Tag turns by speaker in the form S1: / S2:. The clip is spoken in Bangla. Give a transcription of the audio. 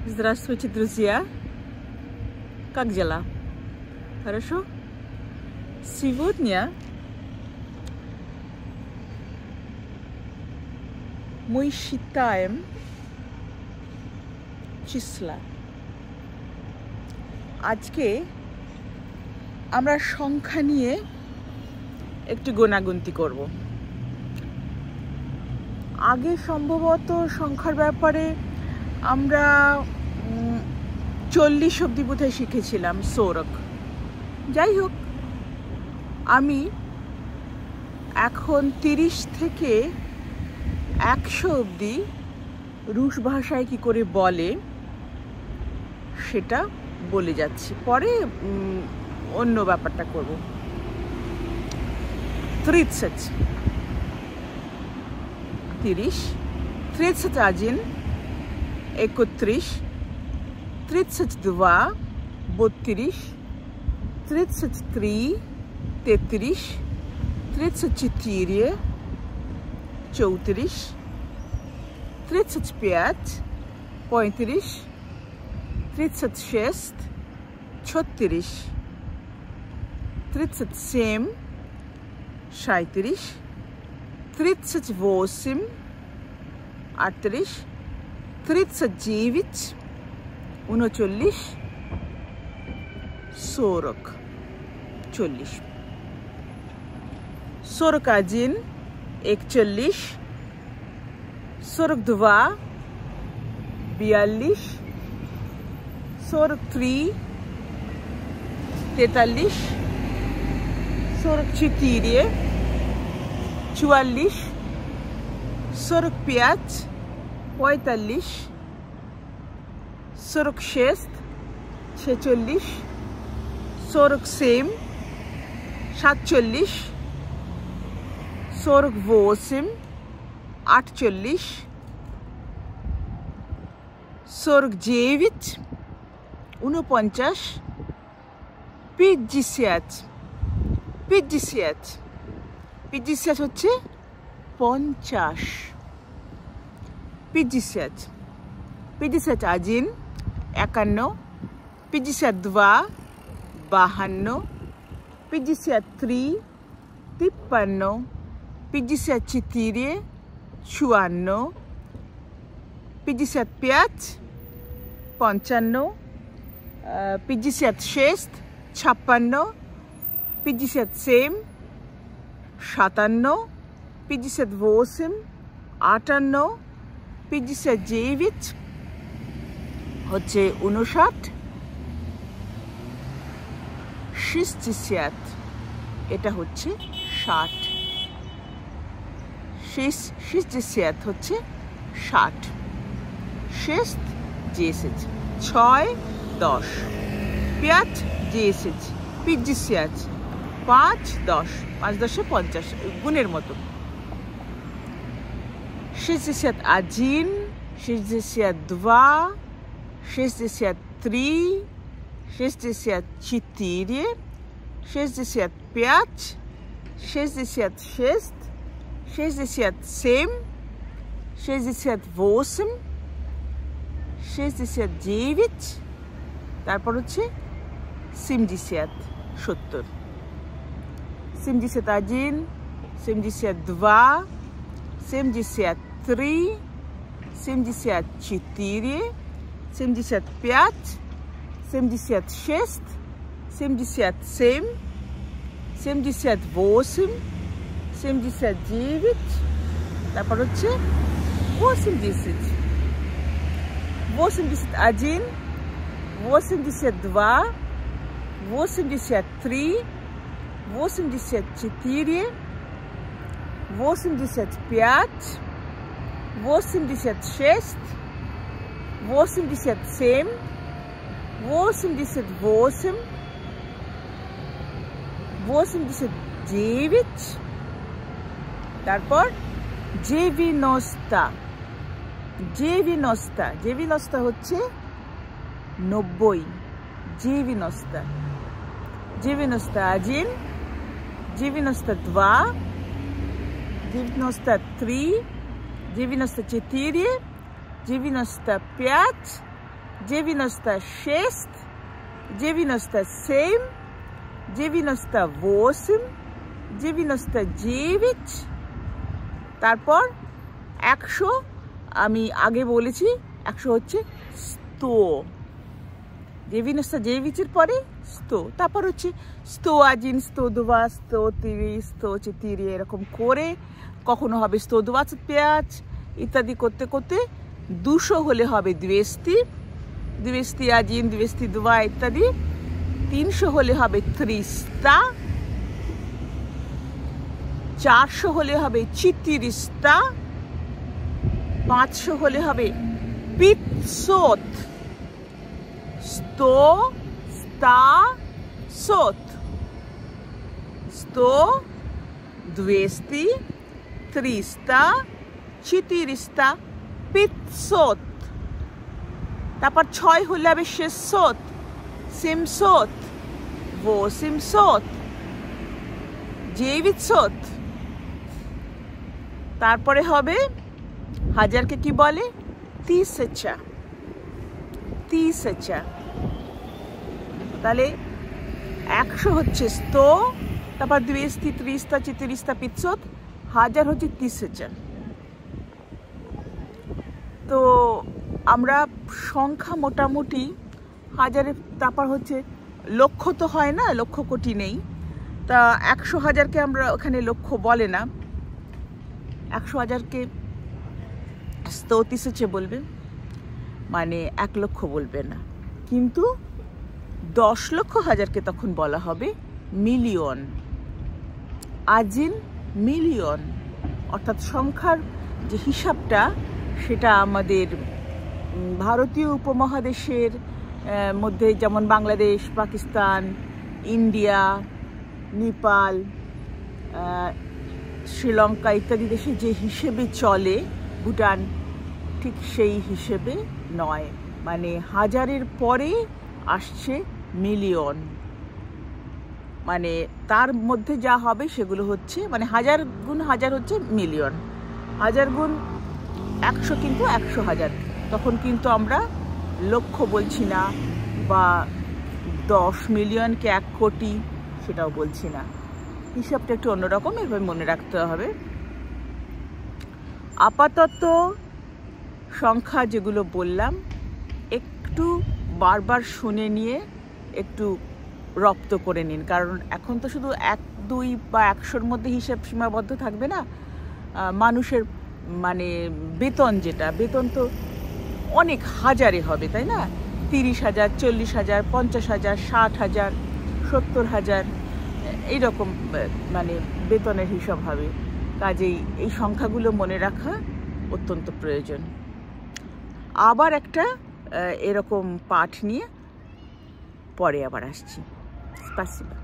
S1: Здравствуйте, друзья! Как дела? Хорошо? Сегодня мы считаем числа. আজকে আমরা সংখ্যা নিয়ে একটু গোনাগুনতি করব। আগে সম্ভবত সংখ্যার ব্যাপারে আমরা 40 অবধি বোধহয় শিখেছিলাম, সোরক। যাই হোক, আমি এখন 30 থেকে 100 অবধি রুশ ভাষায় কি করে বলে সেটা বলে যাচ্ছি, পরে অন্য ব্যাপারটা করব। 30, 31, 31, 32, 32, 33, 33, 34, 34, 35, 35, 36, 36, 37, 37, 38, 38, 39, 39, 40, 40, 41, 41, 42, 42, 43, 43, 44, 44, 45, 45, 46, 46, 47, 47, 48, 48, 49, 49, 50, 50, 50 হচ্ছে 50, 50, 51, 51, 52, 52, 53, 53, 54, 54, 55, 55, 56, 56, 57, 57, 58, 58, 59 হচ্ছে 59, 60 এটা হচ্ছে 60, 60 হচ্ছে 60, 6 10, 6 10, 5 10, 50, 5 10, 5 10 50 গুণের মতো। 61, 62, 63, 64, 65, 66, 67, 68, 69, তারপর হচ্ছে 70, 70, 71, 72, 73, 74, 75, 76, 77, 78, 79, তারপর হচ্ছে 80, 81, 82, 83, 84, 85, 86, 87, 88, 89, তারপর 90, 90 হচ্ছে 90, 90, 91, 92, 93, 94, 95, 96, 97, 98, 99, তারপর 100। আমি আগে বলেছি 100 হচ্ছে 100, 99-এর পরে 100, তারপর হচ্ছে 101, 102, 103, 104 এরকম করে, কখনো হবে 125 ইত্যাদি করতে করতে 200 হলে হবে 200, 201, 202 ইত্যাদি। 300 হলে হবে 300, 400 হলে হবে 400, 500 হলে হবে 500, 100, 100, 200, 300, 400, 500। তারপর 6 হলে হবে 600, 700, 800, 900। তারপরে হবে হাজারকে কি বলে? 10,000, 30,000। তাহলে 100 হচ্ছে 100, তারপর 200, 300, 400, 500, হাজার হচ্ছে 30,000। তো আমরা সংখ্যা মোটামুটি হাজারের, তারপর হচ্ছে লক্ষ তো হয় না, লক্ষ কোটি নেই, তা 100,000কে আমরা ওখানে লক্ষ বলে না, 100,000কে 130,000 বলবে, মানে 1 লক্ষ বলবে না। কিন্তু 10 লক্ষ হাজারকে তখন বলা হবে মিলিয়ন, আজিন মিলিয়ন। অর্থাৎ সংখ্যার যে হিসাবটা, সেটা আমাদের ভারতীয় উপমহাদেশের মধ্যে, যেমন বাংলাদেশ, পাকিস্তান, ইন্ডিয়া, নেপাল, শ্রীলঙ্কা ইত্যাদি দেশে যে হিসেবে চলে, ভুটান, ঠিক সেই হিসেবে নয়। মানে হাজারের পরে আসছে মিলিয়ন, মানে তার মধ্যে যা হবে সেগুলো হচ্ছে, মানে 1000 গুণ 1000 হচ্ছে মিলিয়ন, 1000 গুণ 100 কিন্তু 100,000। তখন কিন্তু আমরা লক্ষ বলছি না, বা 10 মিলিয়নকে 1 কোটি সেটাও বলছি না। হিসাবটা একটু অন্যরকম, এভাবে মনে রাখতে হবে। আপাতত সংখ্যা যেগুলো বললাম একটু বারবার শুনে নিয়ে একটু রপ্ত করে নিন, কারণ এখন তো শুধু 1, 2 বা 100-র মধ্যে হিসাব সীমাবদ্ধ থাকবে না। মানুষের মানে বেতন, যেটা বেতন তো অনেক হাজারে হবে, তাই না? 30,000, 40,000, 50,000, 60,000, 70,000 এইরকম মানে বেতনের হিসাব হবে। কাজেই এই সংখ্যাগুলো মনে রাখা অত্যন্ত প্রয়োজন। আবার একটা এরকম পাঠ নিয়ে পরে আবার আসছি। স্পাসিবা।